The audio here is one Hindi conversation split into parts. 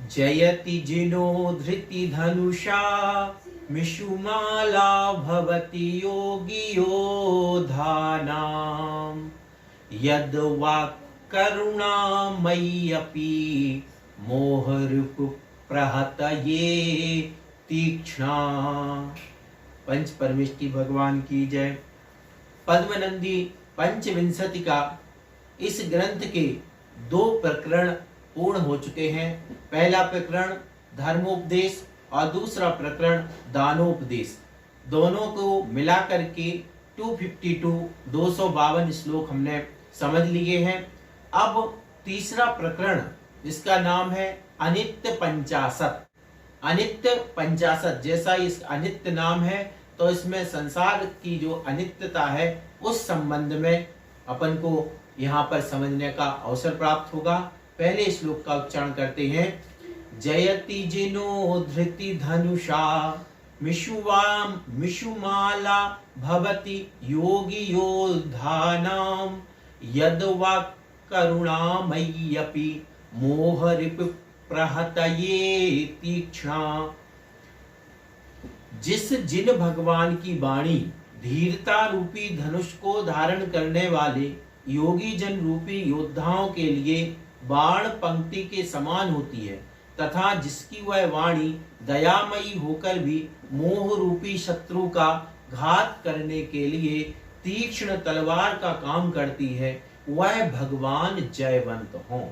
जयति जिनो धृति धनुषा मिषुमाला भवति योगी योधानां यद वाक् करुणामय्यपि मोहरिपु प्रहतये तीक्ष्णा। पंच परमेष्टि भगवान की जय। पद्मनंदी पंचविंशति का इस ग्रंथ के 2 प्रकरण पूर्ण हो चुके हैं। पहला प्रकरण धर्मोपदेश और दूसरा प्रकरण दानोपदेश, दोनों को मिला करके 252 श्लोक हमने समझ लिए हैं। अब तीसरा प्रकरण जिसका नाम है अनित्य पंचाशत। अनित्य पंचाशत, जैसा इस अनित्य नाम है तो इसमें संसार की जो अनित्यता है उस संबंध में अपन को यहाँ पर समझने का अवसर प्राप्त होगा। पहले श्लोक का उच्चारण करते हैं। जयति जिनो धृति धनुषा मिषुमाला भवति योगी योधानां यद वाक् करुणामय्यपि मोहरिपु प्रहतये तीक्ष्णा। जिन भगवान की वाणी धीरता रूपी धनुष को धारण करने वाले योगी जन रूपी योद्धाओं के लिए बाण पंक्ति के समान होती है, तथा जिसकी वह वाणी दयामयी होकर भी मोह रूपी शत्रु का घात करने के लिए तीक्ष्ण तलवार का काम करती है, वह भगवान जयवंत हों।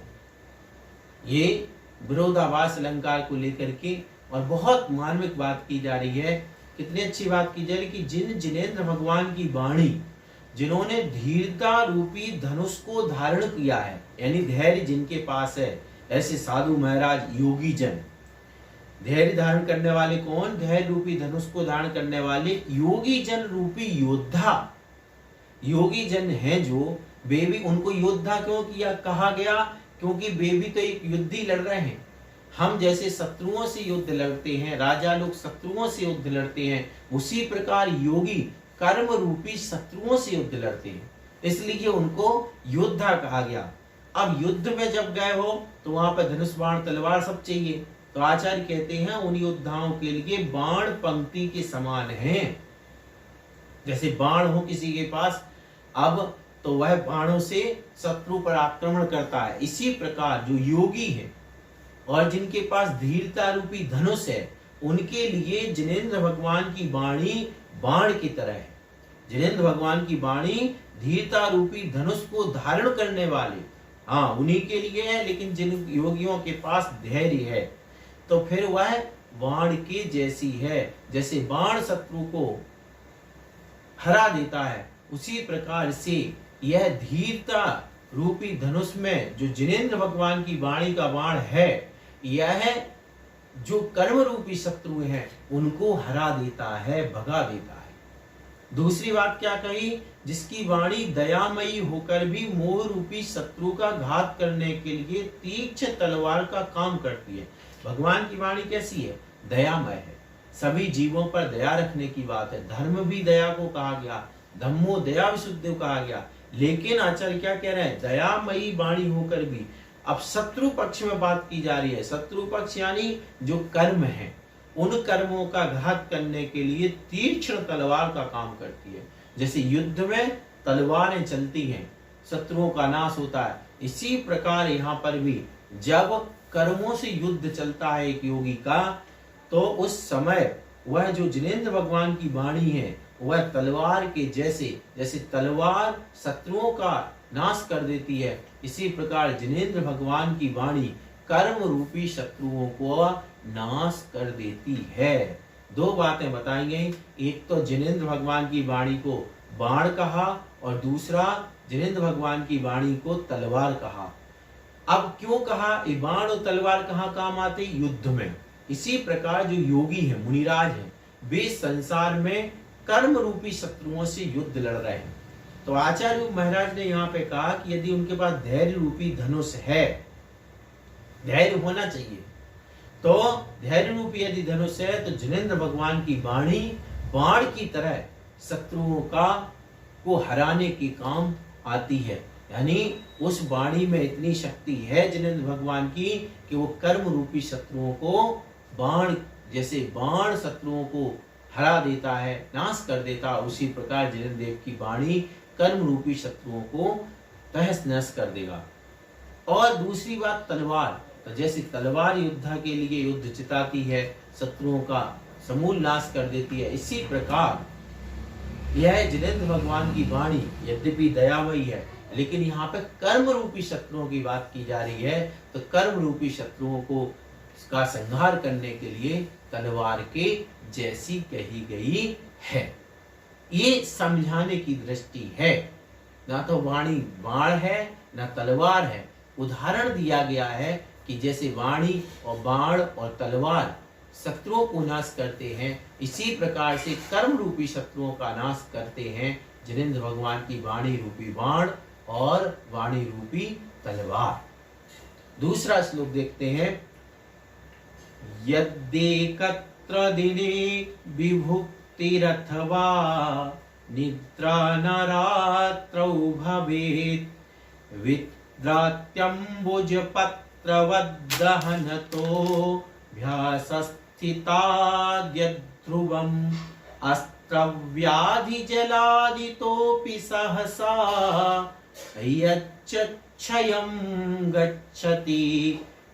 ये विरोधाभास अलंकार को लेकर के और बहुत मार्मिक बात की जा रही है। कितनी अच्छी बात की जा रही कि जिन जिनेंद्र भगवान की वाणी, जिन्होंने धीरता रूपी धनुष को धारण किया है, यानी धैर्य जिनके पास है, ऐसे साधु महाराज योगी जन। धैर्य धारण करने वाले कौन? धैर्य रूपी धनुष को धारण करने वाले योगी जन रूपी योद्धा। योगी जन हैं जो, वे भी उनको योद्धा क्यों किया कहा गया? क्योंकि वे भी तो एक युद्ध ही लड़ रहे हैं। हम जैसे शत्रुओं से युद्ध लड़ते हैं, राजा लोग शत्रुओं से युद्ध लड़ते हैं, उसी प्रकार योगी कर्म रूपी शत्रुओं से युद्ध लड़ते हैं, इसलिए उनको योद्धा कहा गया। अब युद्ध में जब गए हो तो वहां पर धनुष बाण तलवार सब चाहिए, तो आचार्य कहते हैं उन योद्धाओं के लिए बाण पंक्ति के समान हैं। जैसे बाण हो किसी के पास, अब तो वह बाणों से शत्रु पर आक्रमण करता है, इसी प्रकार जो योगी है और जिनके पास धीरता रूपी धनुष है, उनके लिए जिनेंद्र भगवान की वाणी बाण की तरह है। जिनेंद्र भगवान की वाणी धीरता रूपी धनुष को धारण करने वाले, हाँ उन्हीं के लिए है। लेकिन जिन योगियों के पास धैर्य है तो फिर वह बाण के जैसी है। जैसे बाण शत्रु को हरा देता है, उसी प्रकार से यह धीरता रूपी धनुष में जो जिनेंद्र भगवान की वाणी का बाण है, यह जो कर्म रूपी शत्रु हैं उनको हरा देता है, भगा देता है। दूसरी बात क्या कही? जिसकी वाणी दयामयी होकर भी मोह रूपी शत्रु का घात करने के लिए तीक्ष्ण तलवार का काम करती है। भगवान की वाणी कैसी है? दयामय है, सभी जीवों पर दया रखने की बात है। धर्म भी दया को कहा गया, धम्मो दया विशुद्धि कहा गया। लेकिन आचार्य क्या कह रहे हैं? दयामयी वाणी होकर भी। अब शत्रु पक्ष में बात की जा रही है। शत्रु पक्ष यानी जो कर्म है, उन कर्मों का घात करने के लिए तीक्ष्ण तलवार का काम करती है। जैसे युद्ध में तलवारें चलती हैं, शत्रुओं का नाश होता है, इसी प्रकार यहाँ पर भी जब कर्मों से युद्ध चलता है एक योगी का, तो उस समय वह जो जिनेंद्र भगवान की वाणी है वह तलवार के जैसे, जैसे तलवार शत्रुओं का नाश कर देती है, इसी प्रकार जिनेंद्र भगवान की वाणी कर्म रूपी शत्रुओं को नाश कर देती है। 2 बातें बताई गई, एक तो जिनेंद्र भगवान की वाणी को बाण कहा और दूसरा जिनेंद्र भगवान की वाणी को तलवार कहा। अब क्यों कहा? ये बाण और तलवार कहाँ काम आते? युद्ध में। इसी प्रकार जो योगी है, मुनिराज है, वे संसार में कर्म रूपी शत्रुओं से युद्ध लड़ रहे हैं। तो आचार्य महाराज ने यहाँ पे कहा कि यदि उनके पास धैर्य रूपी धनुष है, धैर्य होना चाहिए, तो धैर्य रूपी यदि धनुष है तो जिनेंद्र भगवान की वाणी बाण की तरह शत्रुओं का को हराने के काम आती है। यानी उस वाणी में इतनी शक्ति है जिनेंद्र भगवान की कि वो कर्म रूपी शत्रुओं को बाण जैसे बाण शत्रुओं को हरा देता है, नाश कर देता है। उसी प्रकार जिनेंद्र देव की वाणी कर्म रूपी शत्रुओं को तहस नहस कर देगा। और दूसरी बात तलवार, तो जैसे तलवार युद्ध के लिए युद्ध चिताती है, शत्रुओं का समूल नाश कर देती है, इसी प्रकार यह जिनेंद्र भगवान की वाणी यद्यपि दयामयी है, लेकिन यहाँ पे कर्म रूपी शत्रुओं की बात की जा रही है। तो कर्म रूपी शत्रुओं को का संहार करने के लिए तलवार के जैसी कही गई है। ये समझाने की दृष्टि है, ना तो वाणी बाण है ना तलवार है। उदाहरण दिया गया है कि जैसे वाणी और बाण और तलवार शत्रुओं को नाश करते हैं, इसी प्रकार से कर्म रूपी शत्रुओं का नाश करते हैं जिनेंद्र भगवान की वाणी रूपी बाण और वाणी रूपी तलवार। दूसरा श्लोक देखते हैं। यद्येकत्र दिने विभुक्तिरथवा निद्रा न रात्रौ भवेत् विद्रात्यम्बुजपत्रवद्दहनतो भ्यासस्थिताद्यध्रुवम् अस्त्रव्याधिजलादितोऽपि सहसा यच्चक्षयं गच्छति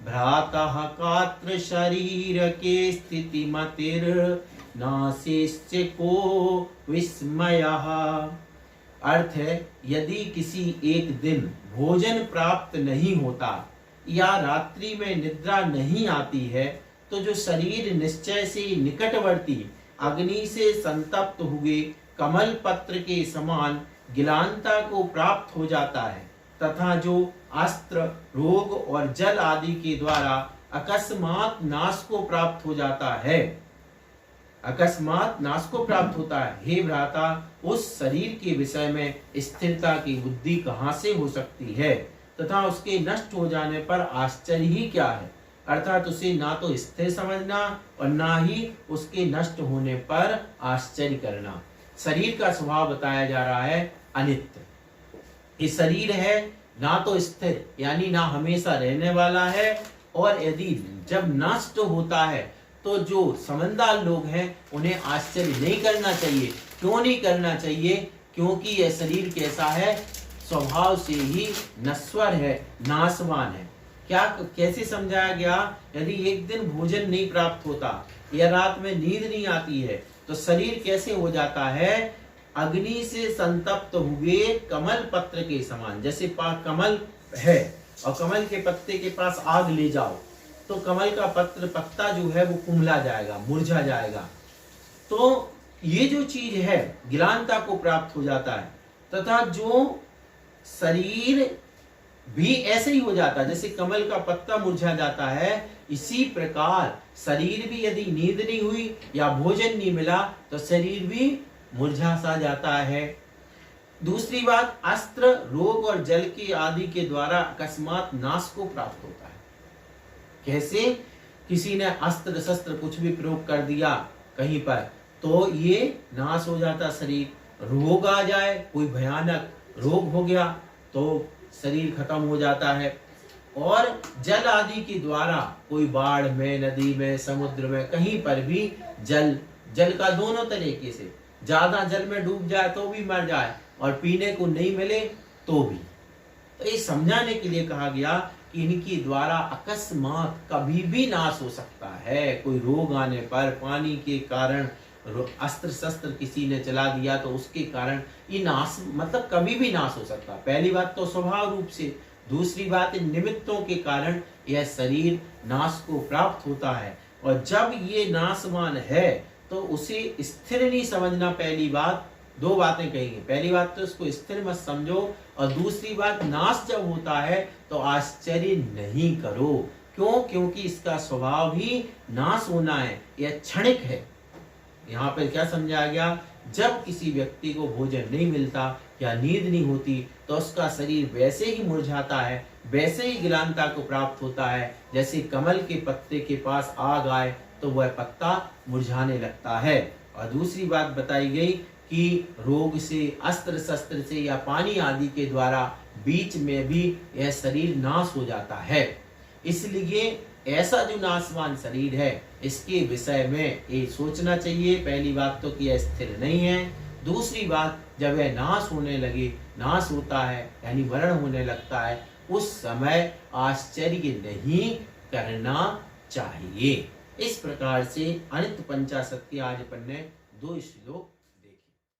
भ्रातः कात्र शरीर के स्थितिमतिर्नाशेस्य को विस्मयः। अर्थ है, यदि किसी एक दिन भोजन प्राप्त नहीं होता या रात्रि में निद्रा नहीं आती है, तो जो शरीर निश्चय से निकटवर्ती अग्नि से संतप्त हुए कमल पत्र के समान गिलानता को प्राप्त हो जाता है, तथा जो अस्त्र, रोग और जल आदि के द्वारा अकस्मात नाश को प्राप्त हो जाता है, अकस्मात नाश को प्राप्त होता है। हे भ्राता, उस शरीर के विषय में स्थिरता की बुद्धि कहाँ से हो सकती है, तथा उसके नष्ट हो जाने पर आश्चर्य ही क्या है। अर्थात उसे ना तो स्थिर समझना और ना ही उसके नष्ट होने पर आश्चर्य करना। शरीर का स्वभाव बताया जा रहा है अनित्य। ये शरीर है ना तो स्थिर यानी ना हमेशा रहने वाला है, और यदि जब नष्ट होता है तो जो समझदार लोग हैं उन्हें आश्चर्य नहीं करना चाहिए। क्यों नहीं करना चाहिए? क्योंकि यह शरीर कैसा है, स्वभाव से ही नश्वर है, नाशवान है। क्या कैसे समझाया गया? यदि एक दिन भोजन नहीं प्राप्त होता या रात में नींद नहीं आती है तो शरीर कैसे हो जाता है? अग्नि से संतप्त हुए कमल पत्र के समान। जैसे कमल है और कमल के पत्ते के पास आग ले जाओ तो कमल का पत्ता जो है वो कुम्हला जाएगा, मुरझा जाएगा। तो ये जो चीज है गिलानता को प्राप्त हो जाता है, तथा जो शरीर भी ऐसे ही हो जाता है जैसे कमल का पत्ता मुरझा जाता है, इसी प्रकार शरीर भी यदि नींद नहीं हुई या भोजन नहीं मिला तो शरीर भी मुरझा सा जाता है। दूसरी बात, अस्त्र, रोग और जल के आदि के द्वारा अकस्मात नाश को प्राप्त होता है। कैसे? किसी ने अस्त्र शस्त्र कुछ भी प्रयोग कर दिया कहीं पर तो ये नाश हो जाता शरीर। रोग आ जाए, कोई भयानक रोग हो गया तो शरीर खत्म हो जाता है। और जल आदि के द्वारा कोई बाढ़ में, नदी में, समुद्र में, कहीं पर भी जल का दोनों तरीके से, ज्यादा जल में डूब जाए तो भी मर जाए और पीने को नहीं मिले तो भी। तो ये समझाने के लिए कहा गया कि इनके द्वारा अकस्मात कभी भी नाश हो सकता है। कोई रोग आने पर, पानी के कारण अस्त्र शस्त्र किसी ने चला दिया तो उसके कारण ये नाश, मतलब कभी भी नाश हो सकता है। पहली बात तो स्वभाव रूप से, दूसरी बात इन निमित्तों के कारण यह शरीर नाश को प्राप्त होता है। और जब ये नाशवान है तो उसे स्थिर नहीं समझना। पहली बात, दो बातें कहेंगे। पहली बात तो इसको स्थिर मत समझो, और दूसरी बात, नाश जब होता है तो आश्चर्य नहीं करो। क्यों? क्योंकि इसका स्वभाव ही नाश होना है, यह क्षणिक है। यहाँ पर क्या समझाया गया? जब किसी व्यक्ति को भोजन नहीं मिलता या नींद नहीं होती तो उसका शरीर वैसे ही मुरझाता है, वैसे ही गिलानता को प्राप्त होता है। जैसे कमल के पत्ते के पास आग आए तो वह पत्ता मुरझाने लगता है। और दूसरी बात बताई गई कि रोग से, अस्त्र शस्त्र से या पानी आदि के द्वारा बीच में भी यह शरीर नाश हो जाता है। इसलिए ऐसा जो नाशवान शरीर है इसके विषय में ये सोचना चाहिए। पहली बात तो कि यह स्थिर नहीं है। दूसरी बात, जब यह नाश होने लगे, नाश होता है यानी मरण होने लगता है, उस समय आश्चर्य नहीं करना चाहिए। इस प्रकार से अनित्य पंचाशत के आज अपन ने 2 श्लोक